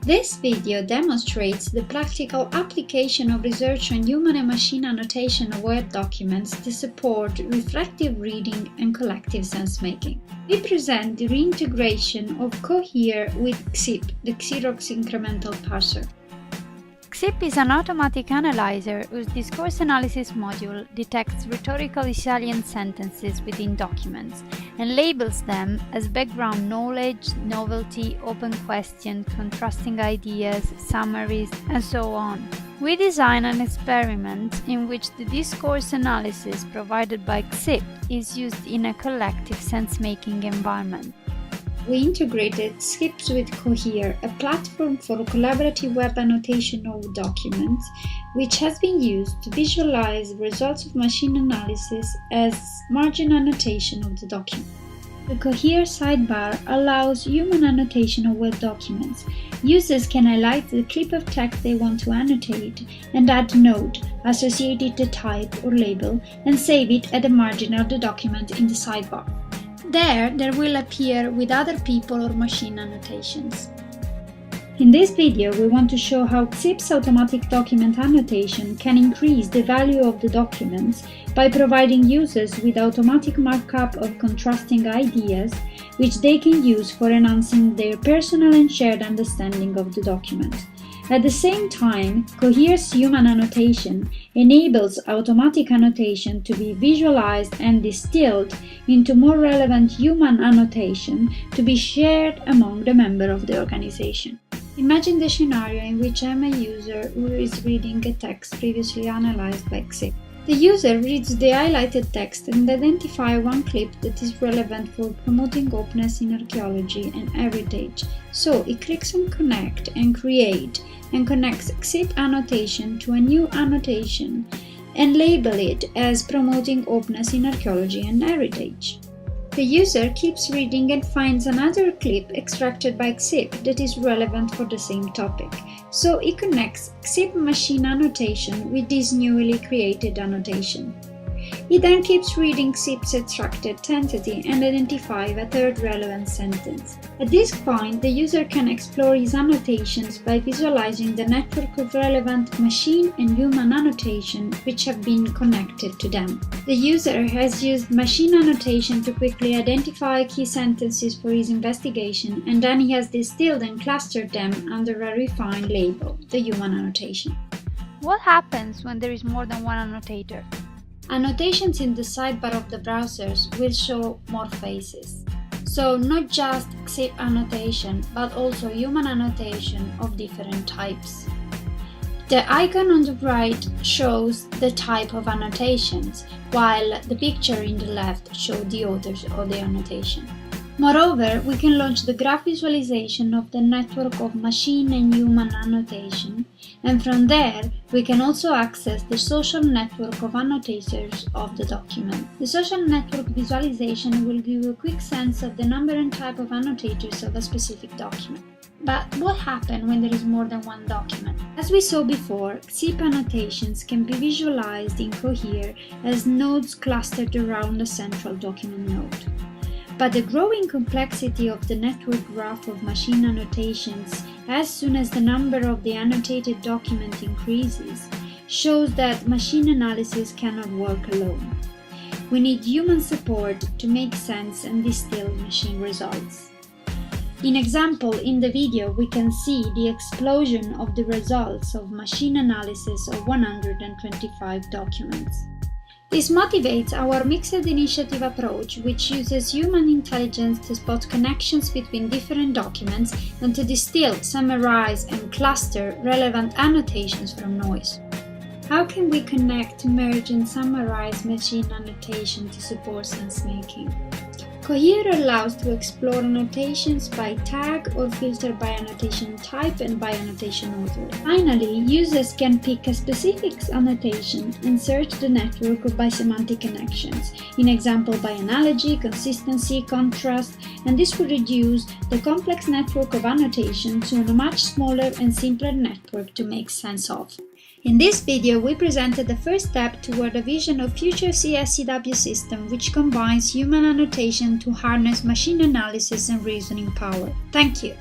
This video demonstrates the practical application of research on human and machine annotation of Word documents to support reflective reading and collective sense-making. We present the reintegration of Cohere with XIP, the Xerox incremental parser. XIP is an automatic analyzer whose discourse analysis module detects rhetorically salient sentences within documents and labels them as background knowledge, novelty, open question, contrasting ideas, summaries, and so on. We design an experiment in which the discourse analysis provided by XIP is used in a collective sense-making environment. We integrated XIP with Cohere, a platform for collaborative web annotation of documents, which has been used to visualize results of machine analysis as margin annotation of the document. The Cohere sidebar allows human annotation of web documents. Users can highlight the clip of text they want to annotate and add a note, associate it to type or label, and save it at the margin of the document in the sidebar. There will appear with other people or machine annotations. In this video, we want to show how XIP's automatic document annotation can increase the value of the documents by providing users with automatic markup of contrasting ideas, which they can use for enhancing their personal and shared understanding of the document. At the same time, Cohere's human annotation enables automatic annotation to be visualized and distilled into more relevant human annotation to be shared among the members of the organization. Imagine the scenario in which I'm a user who is reading a text previously analyzed by XIP. The user reads the highlighted text and identifies one clip that is relevant for promoting openness in archaeology and heritage. So he clicks on Connect and Create and connects XIP annotation to a new annotation and label it as promoting openness in archaeology and heritage. The user keeps reading and finds another clip extracted by XIP that is relevant for the same topic. So he connects XIP machine annotation with this newly created annotation. He then keeps reading XIP's extracted entity and identifies a third relevant sentence. At this point, the user can explore his annotations by visualizing the network of relevant machine and human annotation which have been connected to them. The user has used machine annotation to quickly identify key sentences for his investigation, and then he has distilled and clustered them under a refined label, the human annotation. What happens when there is more than one annotator? Annotations in the sidebar of the browsers will show more faces. So not just XIP annotation, but also human annotation of different types. The icon on the right shows the type of annotations, while the picture in the left shows the authors of the annotation. Moreover, we can launch the graph visualization of the network of machine and human annotation, and from there we can also access the social network of annotators of the document. The social network visualization will give you a quick sense of the number and type of annotators of a specific document. But what happens when there is more than one document? As we saw before, XIP annotations can be visualized in Cohere as nodes clustered around a central document node. But the growing complexity of the network graph of machine annotations as soon as the number of the annotated document increases shows that machine analysis cannot work alone. We need human support to make sense and distill machine results. In example, in the video we can see the explosion of the results of machine analysis of 125 documents. This motivates our mixed initiative approach, which uses human intelligence to spot connections between different documents and to distill, summarize, and cluster relevant annotations from noise. How can we connect, merge, and summarize machine annotation to support sense-making? Cohere allows to explore annotations by tag or filter by annotation type and by annotation author. Finally, users can pick a specific annotation and search the network by semantic connections, in example by analogy, consistency, contrast, and this will reduce the complex network of annotation to a much smaller and simpler network to make sense of. In this video, we presented the first step toward a vision of future CSCW system which combines human annotation to harness machine analysis and reasoning power. Thank you.